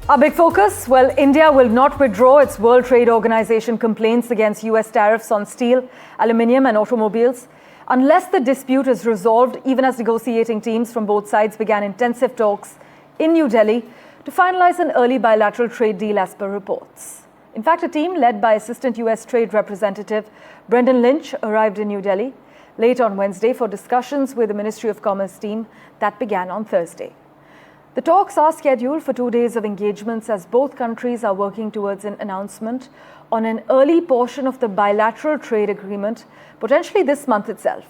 Our big focus? Well, India will not withdraw its World Trade Organization complaints against US tariffs on steel, aluminium and automobiles unless the dispute is resolved, even as negotiating teams from both sides began intensive talks in New Delhi to finalize an early bilateral trade deal as per reports. In fact, a team led by Assistant US Trade Representative Brendan Lynch arrived in New Delhi late on Wednesday for discussions with the Ministry of Commerce team that began on Thursday. The talks are scheduled for 2 days of engagements as both countries are working towards an announcement on an early portion of the bilateral trade agreement, potentially this month itself.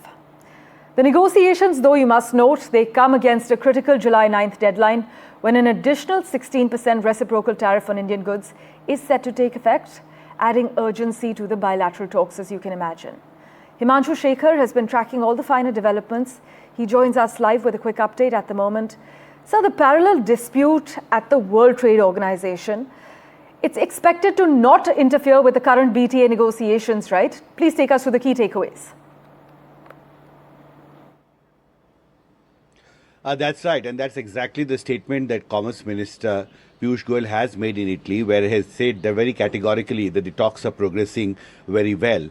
The negotiations, though, you must note, they come against a critical July 9th deadline when an additional 16% reciprocal tariff on Indian goods is set to take effect, adding urgency to the bilateral talks, as you can imagine. Himanshu Shekhar has been tracking all the finer developments. He joins us live with a quick update at the moment. So the parallel dispute at the World Trade Organization, it's expected to not interfere with the current BTA negotiations, right? Please take us through the key takeaways. That's right, and that's exactly the statement that Commerce Minister Piyush Goyal has made in Italy, where he has said very categorically that the talks are progressing very well.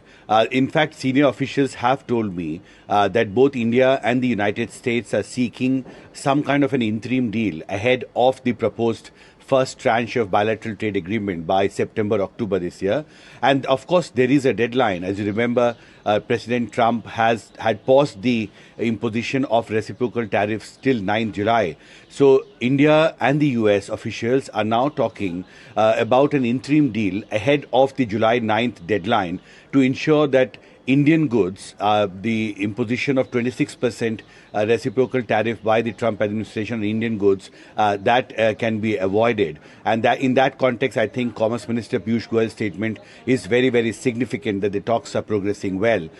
In fact, senior officials have told me that both India and the United States are seeking some kind of an interim deal ahead of the proposed first tranche of bilateral trade agreement by September, October this year. And of course, there is a deadline. As you remember, President Trump had paused the imposition of reciprocal tariffs till 9 July. So India and the US officials are now talking about an interim deal ahead of the July 9th deadline to ensure that Indian goods, the imposition of 26% reciprocal tariff by the Trump administration on Indian goods, that can be avoided. And that in that context, I think Commerce Minister Piyush Goyal's statement is very, very significant that the talks are progressing well.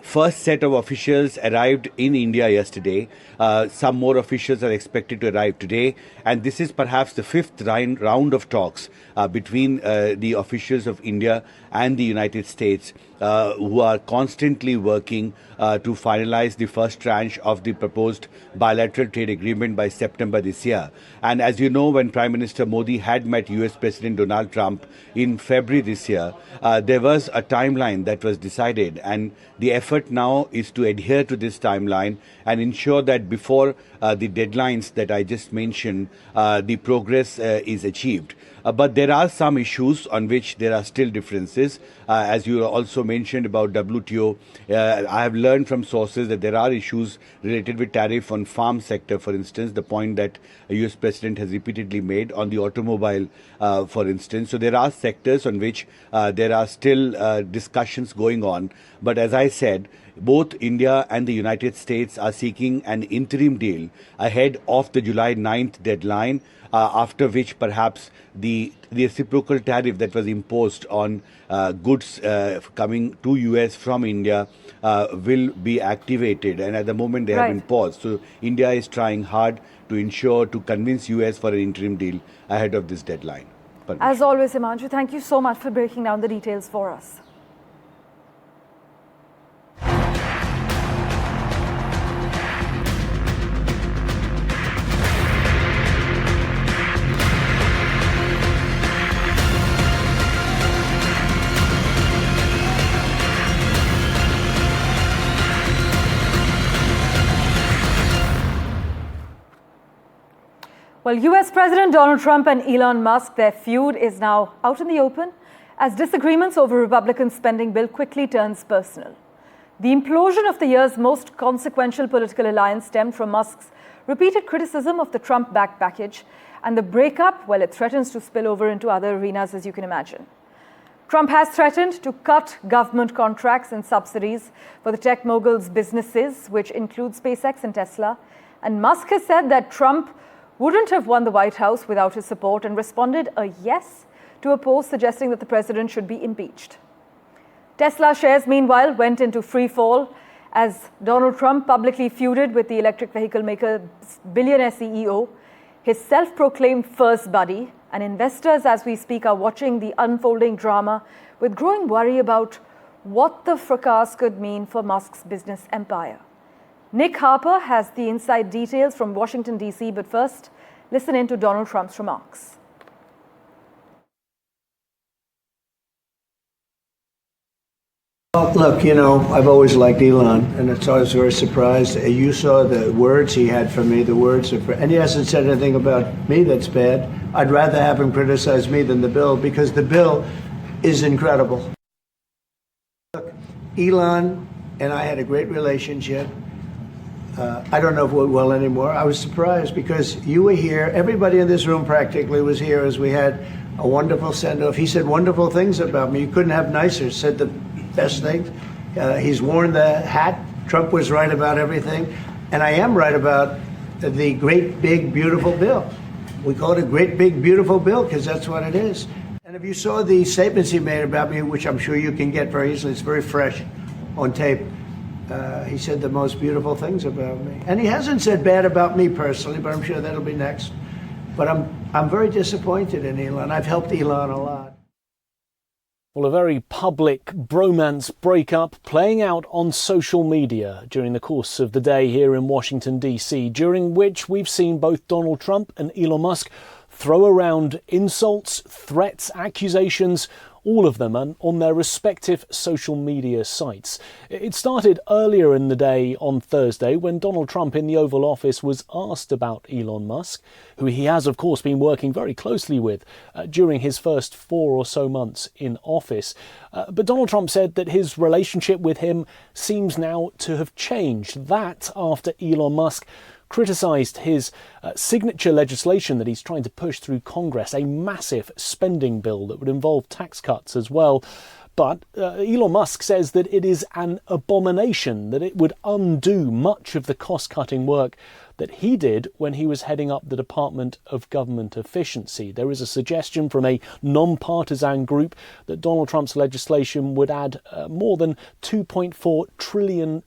First set of officials arrived in India yesterday. Some more officials are expected to arrive today. And this is perhaps the fifth round of talks between the officials of India and the United States, who are constantly working to finalize the first tranche of the proposed bilateral trade agreement by September this year. And as you know, when Prime Minister Modi had met US President Donald Trump in February this year, there was a timeline that was decided, and the effort now is to adhere to this timeline and ensure that before the deadlines that I just mentioned, the progress is achieved. But there are some issues on which there are still differences. As you also mentioned about WTO, I have learned from sources that there are issues related with tariff on farm sector, for instance, the point that a US President has repeatedly made on the automobile, for instance. So there are sectors on which there are still discussions going on. But as I said, both India and the United States are seeking an interim deal ahead of the July 9th deadline, after which perhaps the reciprocal tariff that was imposed on goods coming to US from India will be activated. And at the moment they have been paused. So India is trying hard to convince US for an interim deal ahead of this deadline. As always, Himanshu, thank you so much for breaking down the details for us. Well, US President Donald Trump and Elon Musk, their feud is now out in the open as disagreements over Republican spending bill quickly turns personal. The implosion of the year's most consequential political alliance stemmed from Musk's repeated criticism of the Trump-backed package, and the breakup, well, it threatens to spill over into other arenas, as you can imagine. Trump has threatened to cut government contracts and subsidies for the tech mogul's businesses, which include SpaceX and Tesla, and Musk has said that Trump wouldn't have won the White House without his support and responded a yes to a post suggesting that the president should be impeached. Tesla shares, meanwhile, went into free fall as Donald Trump publicly feuded with the electric vehicle maker's billionaire CEO, his self-proclaimed first buddy, and investors as we speak are watching the unfolding drama with growing worry about what the fracas could mean for Musk's business empire. Nick Harper has the inside details from Washington, D.C., but first, listen in to Donald Trump's remarks. Look, you know, I've always liked Elon, and it's always very surprised. You saw the words he had for me, the words of, and he hasn't said anything about me that's bad. I'd rather have him criticize me than the bill, because the bill is incredible. Look, Elon and I had a great relationship. I don't know if we're well anymore. I was surprised because you were here. Everybody in this room practically was here as we had a wonderful send-off. He said wonderful things about me. You couldn't have nicer. Said the best things. He's worn the hat. Trump was right about everything. And I am right about the great, big, beautiful bill. We call it a great, big, beautiful bill because that's what it is. And if you saw the statements he made about me, which I'm sure you can get very easily, it's very fresh on tape. He said the most beautiful things about me. And he hasn't said bad about me personally, but I'm sure that'll be next. But I'm very disappointed in Elon. I've helped Elon a lot. Well, a very public bromance breakup playing out on social media during the course of the day here in Washington, D.C., during which we've seen both Donald Trump and Elon Musk throw around insults, threats, accusations, all of them on their respective social media sites. It started earlier in the day on Thursday when Donald Trump in the Oval Office was asked about Elon Musk, who he has, of course, been working very closely with during his first 4 or so months in office. But Donald Trump said that his relationship with him seems now to have changed. That after Elon Musk criticised his signature legislation that he's trying to push through Congress, a massive spending bill that would involve tax cuts as well. But Elon Musk says that it is an abomination, that it would undo much of the cost-cutting work that he did when he was heading up the Department of Government Efficiency. There is a suggestion from a non-partisan group that Donald Trump's legislation would add more than $2.4 trillion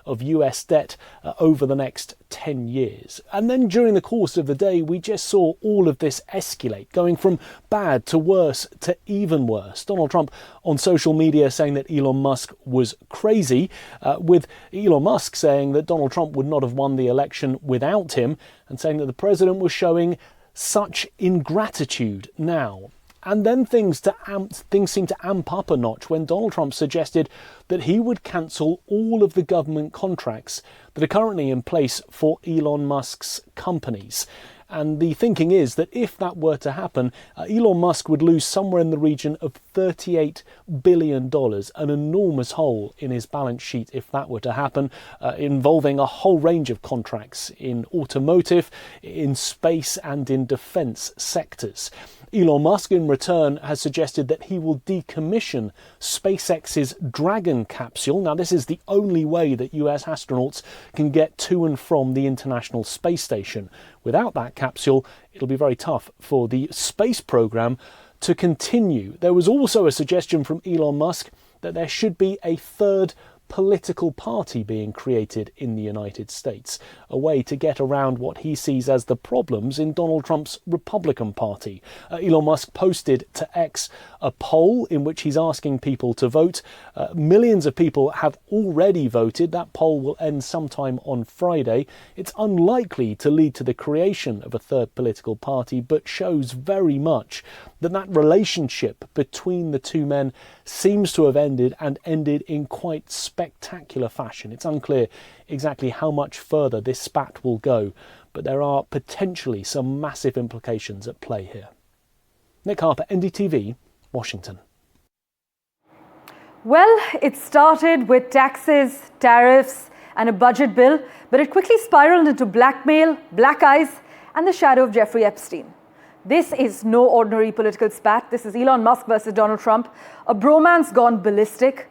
of US debt over the next 10 years. And then during the course of the day, we just saw all of this escalate, going from bad to worse to even worse. Donald Trump on social media saying that Elon Musk was crazy, with Elon Musk saying that Donald Trump would not have won the election without him, and saying that the president was showing such ingratitude now. And then things seemed to amp up a notch when Donald Trump suggested that he would cancel all of the government contracts that are currently in place for Elon Musk's companies. And the thinking is that if that were to happen, Elon Musk would lose somewhere in the region of $38 billion, an enormous hole in his balance sheet if that were to happen, involving a whole range of contracts in automotive, in space and in defence sectors. Elon Musk, in return, has suggested that he will decommission SpaceX's Dragon capsule. Now, this is the only way that US astronauts can get to and from the International Space Station. Without that capsule, it'll be very tough for the space program to continue. There was also a suggestion from Elon Musk that there should be a third political party being created in the United States, a way to get around what he sees as the problems in Donald Trump's Republican Party. Elon Musk posted to X a poll in which he's asking people to vote. Millions of people have already voted. That poll will end sometime on Friday. It's unlikely to lead to the creation of a third political party, but shows very much that relationship between the two men seems to have ended, and ended in quite spectacular fashion. It's unclear exactly how much further this spat will go, but there are potentially some massive implications at play here. Nick Harper, NDTV, Washington. Well, it started with taxes, tariffs, and a budget bill, but it quickly spiraled into blackmail, black eyes, and the shadow of Jeffrey Epstein. This is no ordinary political spat. This is Elon Musk versus Donald Trump, a bromance gone ballistic.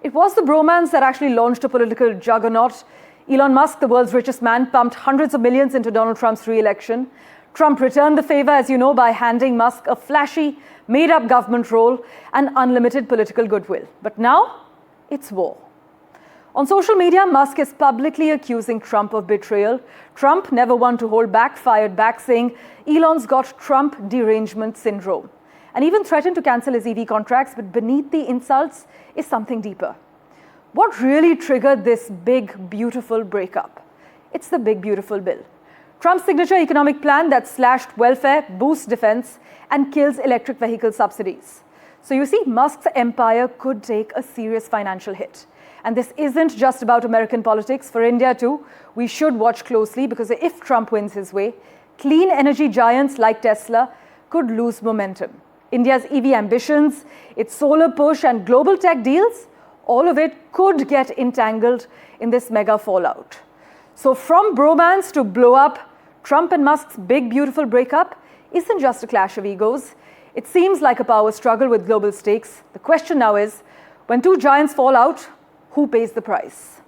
It was the bromance that actually launched a political juggernaut. Elon Musk, the world's richest man, pumped hundreds of millions into Donald Trump's re-election. Trump returned the favor, as you know, by handing Musk a flashy, made-up government role and unlimited political goodwill. But now, it's war. On social media, Musk is publicly accusing Trump of betrayal. Trump, never one to hold back, fired back, saying Elon's got Trump derangement syndrome, and even threatened to cancel his EV contracts. But beneath the insults is something deeper. What really triggered this big, beautiful breakup? It's the big, beautiful bill. Trump's signature economic plan that slashed welfare, boosts defense, and kills electric vehicle subsidies. So you see, Musk's empire could take a serious financial hit. And this isn't just about American politics. For India too, we should watch closely, because if Trump wins his way, clean energy giants like Tesla could lose momentum. India's EV ambitions, its solar push and global tech deals, all of it could get entangled in this mega fallout. So from bromance to blow up, Trump and Musk's big beautiful breakup isn't just a clash of egos. It seems like a power struggle with global stakes. The question now is, when two giants fall out, who pays the price?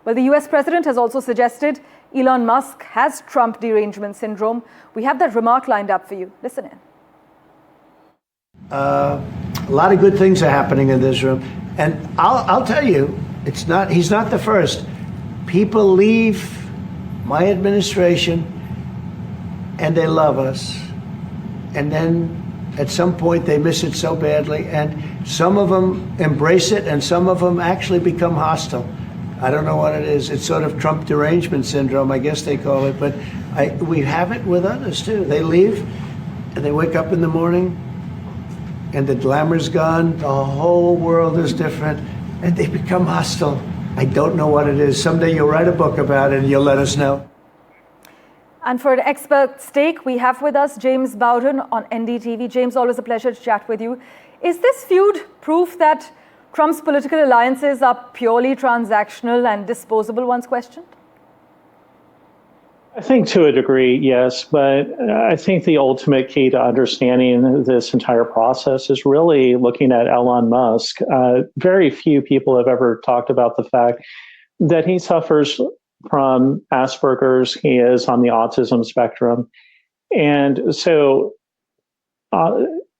Well, the US president has also suggested Elon Musk has Trump derangement syndrome. We have that remark lined up for you. Listen in. A lot of good things are happening in this room. And I'll tell you, he's not the first. People leave my administration and they love us. And then at some point they miss it so badly. And some of them embrace it and some of them actually become hostile. I don't know what it is. It's sort of Trump derangement syndrome, I guess they call it. But we have it with others too. They leave and they wake up in the morning and the glamour's gone, the whole world is different, and they become hostile. I don't know what it is. Someday you'll write a book about it and you'll let us know. And for an expert stake, we have with us James Bowden on NDTV. James, always a pleasure to chat with you. Is this feud proof that Trump's political alliances are purely transactional and disposable once questioned? I think to a degree, yes, but I think the ultimate key to understanding this entire process is really looking at Elon Musk. Very few people have ever talked about the fact that he suffers from Asperger's. He is on the autism spectrum. And so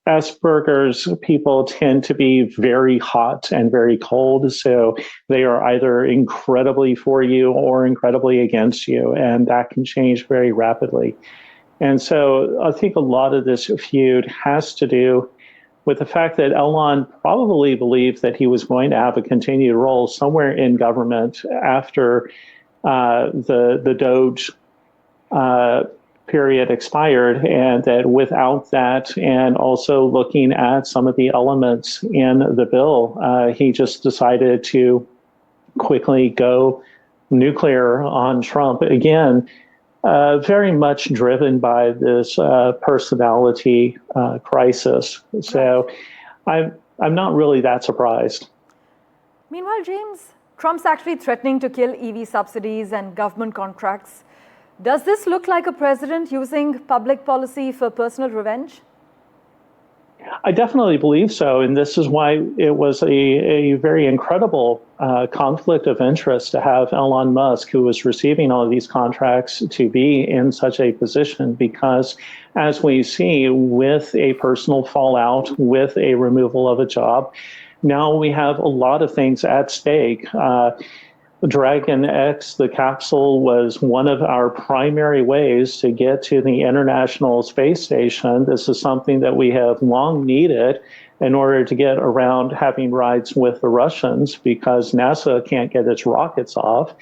Asperger's people tend to be very hot and very cold. So they are either incredibly for you or incredibly against you. And that can change very rapidly. And so I think a lot of this feud has to do with the fact that Elon probably believed that he was going to have a continued role somewhere in government after the Doge period expired, and that without that, and also looking at some of the elements in the bill, he just decided to quickly go nuclear on Trump again, very much driven by this personality crisis. So I'm not really that surprised. Meanwhile, James, Trump's actually threatening to kill EV subsidies and government contracts. Does this look like a president using public policy for personal revenge? I definitely believe so. And this is why it was a very incredible conflict of interest to have Elon Musk, who was receiving all of these contracts, to be in such a position. Because as we see, with a personal fallout, with a removal of a job, now we have a lot of things at stake. Dragon X, the capsule, was one of our primary ways to get to the International Space Station. This is something that we have long needed in order to get around having rides with the Russians, because NASA can't get its rockets off.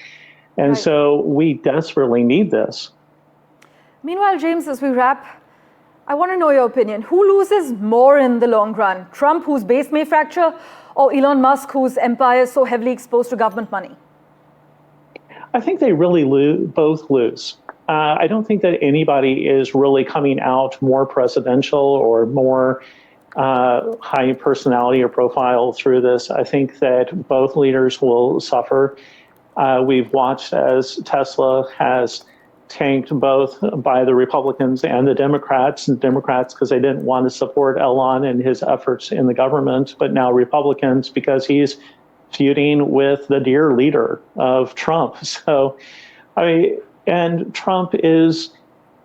And so we desperately need this. Meanwhile, James, as we wrap, I want to know your opinion. Who loses more in the long run? Trump, whose base may fracture, or Elon Musk, whose empire is so heavily exposed to government money? I think they really both lose. I don't think that anybody is really coming out more presidential or more high personality or profile through this. I think that both leaders will suffer. We've watched as Tesla has tanked both by the Republicans and the Democrats. And Democrats because they didn't want to support Elon and his efforts in the government, but now Republicans because he's feuding with the dear leader of Trump. So, and Trump is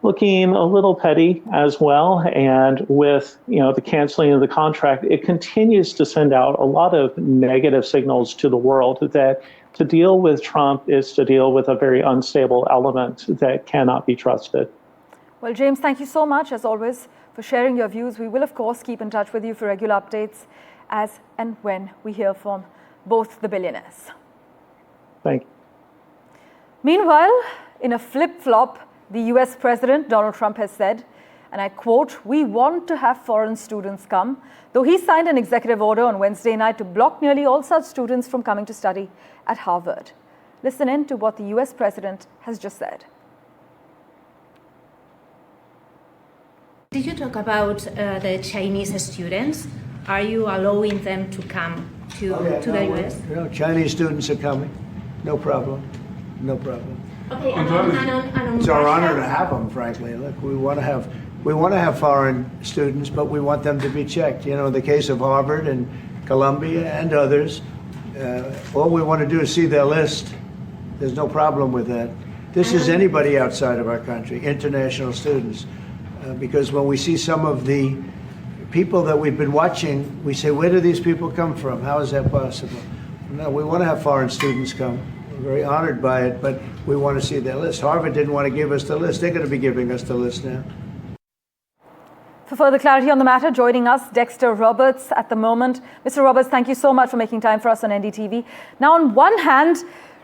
looking a little petty as well. And with, the canceling of the contract, it continues to send out a lot of negative signals to the world that to deal with Trump is to deal with a very unstable element that cannot be trusted. Well, James, thank you so much, as always, for sharing your views. We will, of course, keep in touch with you for regular updates as and when we hear from both the billionaires. Thank you. Meanwhile, in a flip-flop, the US President Donald Trump has said, And I quote, "We want to have foreign students come," though he signed an executive order on Wednesday night to block nearly all such students from coming to study at Harvard. Listen in to what the US president has just said. Did you talk about the Chinese students? Are you allowing them to come to the US? Chinese students are coming. No problem. No problem. Okay, and on It's our Russia? honor to have them, frankly. Look, we want to have foreign students, but we want them to be checked. In the case of Harvard and Columbia and others, all we want to do is see their list. There's no problem with that. This is anybody outside of our country, international students. Because when we see some of the people that we've been watching, we say, where do these people come from? How is that possible? No, we want to have foreign students come. We're very honored by it, but we want to see their list. Harvard didn't want to give us the list. They're going to be giving us the list now. For further clarity on the matter, joining us, Dexter Roberts at the moment. Mr. Roberts, thank you so much for making time for us on NDTV. Now, on one hand,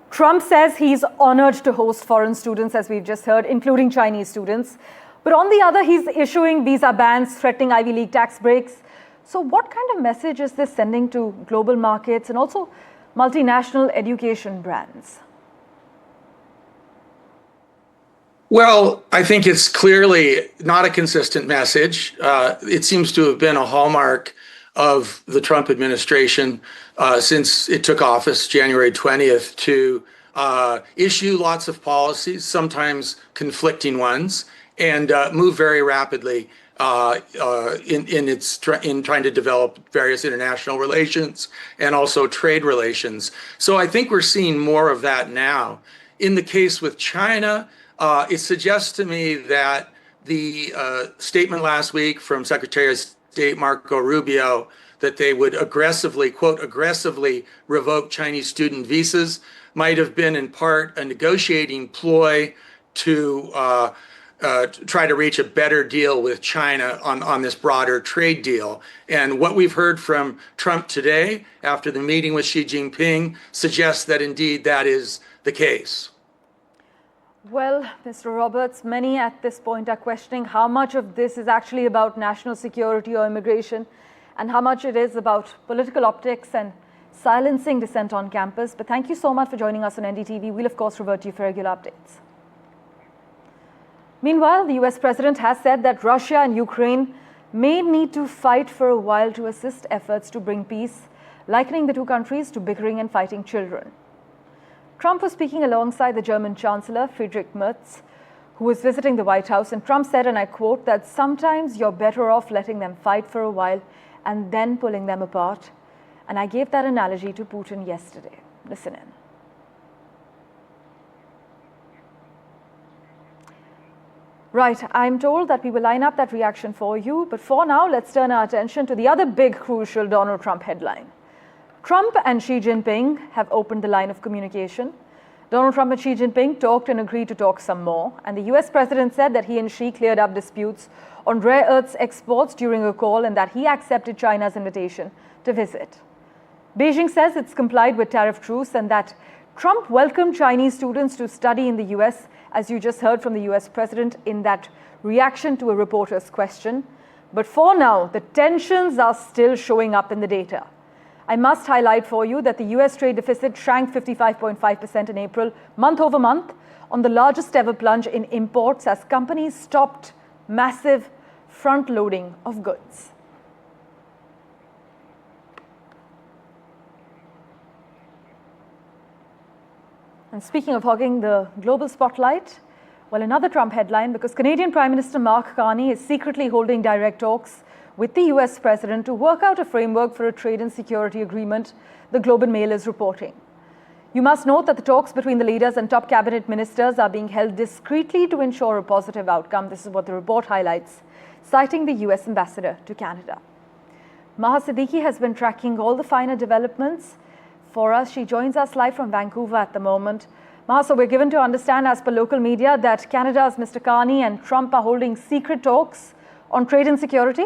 Trump says he's honored to host foreign students, as we've just heard, including Chinese students. But on the other, he's issuing visa bans, threatening Ivy League tax breaks. So what kind of message is this sending to global markets and also multinational education brands? Well, I think it's clearly not a consistent message. It seems to have been a hallmark of the Trump administration since it took office January 20th to issue lots of policies, sometimes conflicting ones, and move very rapidly in trying to develop various international relations and also trade relations. So I think we're seeing more of that now. In the case with China, it suggests to me that the statement last week from Secretary of State Marco Rubio that they would aggressively, quote, aggressively revoke Chinese student visas might have been in part a negotiating ploy to try to reach a better deal with China on this broader trade deal. And what we've heard from Trump today after the meeting with Xi Jinping suggests that indeed that is the case. Well, Mr. Roberts, many at this point are questioning how much of this is actually about national security or immigration and how much it is about political optics and silencing dissent on campus. But thank you so much for joining us on NDTV. We'll, of course, revert to you for regular updates. Meanwhile, the US president has said that Russia and Ukraine may need to fight for a while to assist efforts to bring peace, likening the two countries to bickering and fighting children. Trump was speaking alongside the German Chancellor, Friedrich Merz, who was visiting the White House, and Trump said, and I quote, that sometimes you're better off letting them fight for a while and then pulling them apart. And I gave that analogy to Putin yesterday. Listen in. Right, I'm told that we will line up that reaction for you, but for now, let's turn our attention to the other big, crucial Donald Trump headline. Trump and Xi Jinping have opened the line of communication. Donald Trump and Xi Jinping talked and agreed to talk some more, and the US president said that he and Xi cleared up disputes on rare earths exports during a call and that he accepted China's invitation to visit. Beijing says it's complied with tariff truce and that Trump welcomed Chinese students to study in the US, as you just heard from the US president in that reaction to a reporter's question. But for now, the tensions are still showing up in the data. I must highlight for you that the US trade deficit shrank 55.5% in April, month over month, on the largest ever plunge in imports as companies stopped massive front loading of goods. And speaking of hogging the global spotlight, well, another Trump headline, because Canadian Prime Minister Mark Carney is secretly holding direct talks with the US president to work out a framework for a trade and security agreement, the Globe and Mail is reporting. You must note that the talks between the leaders and top cabinet ministers are being held discreetly to ensure a positive outcome. This is what the report highlights, citing the US ambassador to Canada. Maha Siddiqui has been tracking all the finer developments for us. She joins us live from Vancouver at the moment. Maha, so we're given to understand, as per local media, that Canada's Mr. Carney and Trump are holding secret talks on trade and security?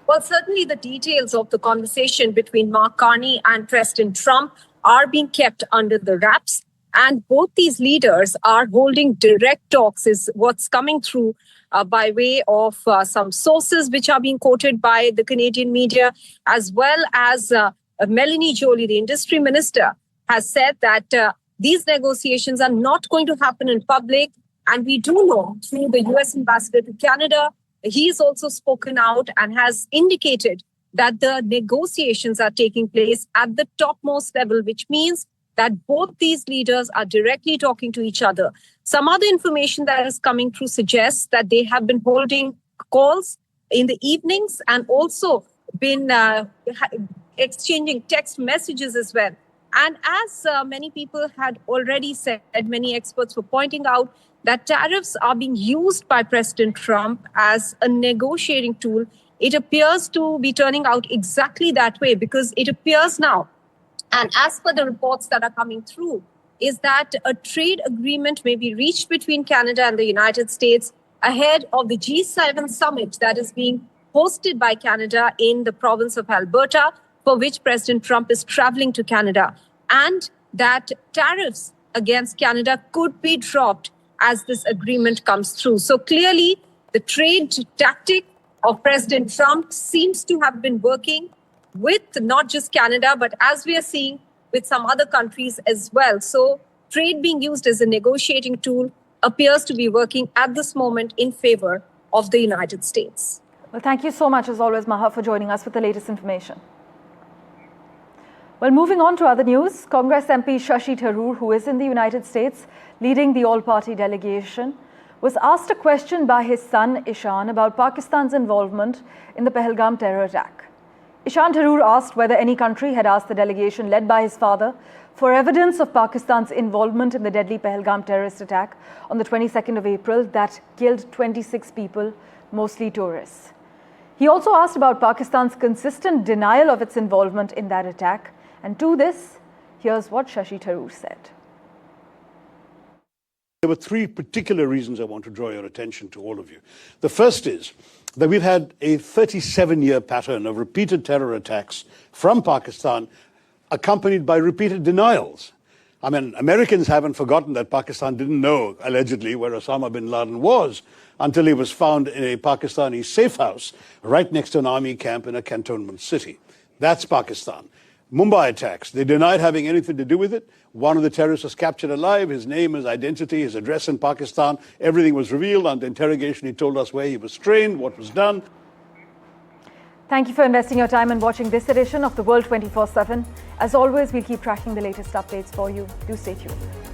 Well, certainly the details of the conversation between Mark Carney and President Trump are being kept under the wraps. And both these leaders are holding direct talks, is what's coming through by way of some sources which are being quoted by the Canadian media, as well as Melanie Joly, the industry minister, has said that these negotiations are not going to happen in public. And we do know through the US ambassador to Canada, he's also spoken out and has indicated that the negotiations are taking place at the topmost level, which means that both these leaders are directly talking to each other. Some other information that is coming through suggests that they have been holding calls in the evenings and also been exchanging text messages as well. And as many people had already said, many experts were pointing out that tariffs are being used by President Trump as a negotiating tool. It appears to be turning out exactly that way, because it appears now, and as per the reports that are coming through, is that a trade agreement may be reached between Canada and the United States ahead of the G7 summit that is being hosted by Canada in the province of Alberta, for which President Trump is traveling to Canada, and that tariffs against Canada could be dropped as this agreement comes through. So clearly, the trade tactic of President Trump seems to have been working with not just Canada, but as we are seeing with some other countries as well. So trade being used as a negotiating tool appears to be working at this moment in favor of the United States. Well, thank you so much, as always, Maha, for joining us with the latest information. Well, moving on to other news, Congress MP Shashi Tharoor, who is in the United States leading the all-party delegation, was asked a question by his son Ishan about Pakistan's involvement in the Pahalgam terror attack. Ishan Tharoor asked whether any country had asked the delegation led by his father for evidence of Pakistan's involvement in the deadly Pahalgam terrorist attack on the 22nd of April that killed 26 people, mostly tourists. He also asked about Pakistan's consistent denial of its involvement in that attack. And to this, here's what Shashi Tharoor said. There were three particular reasons I want to draw your attention to, all of you. The first is that we've had a 37-year pattern of repeated terror attacks from Pakistan, accompanied by repeated denials. I mean, Americans haven't forgotten that Pakistan didn't know, allegedly, where Osama bin Laden was until he was found in a Pakistani safe house right next to an army camp in a cantonment city. That's Pakistan. Mumbai attacks, they denied having anything to do with it. One of the terrorists was captured alive. His name, his identity, his address in Pakistan, everything was revealed. Under interrogation, he told us where he was trained, what was done. Thank you for investing your time and watching this edition of The World 24/7. As always, we'll keep tracking the latest updates for you. Do stay tuned.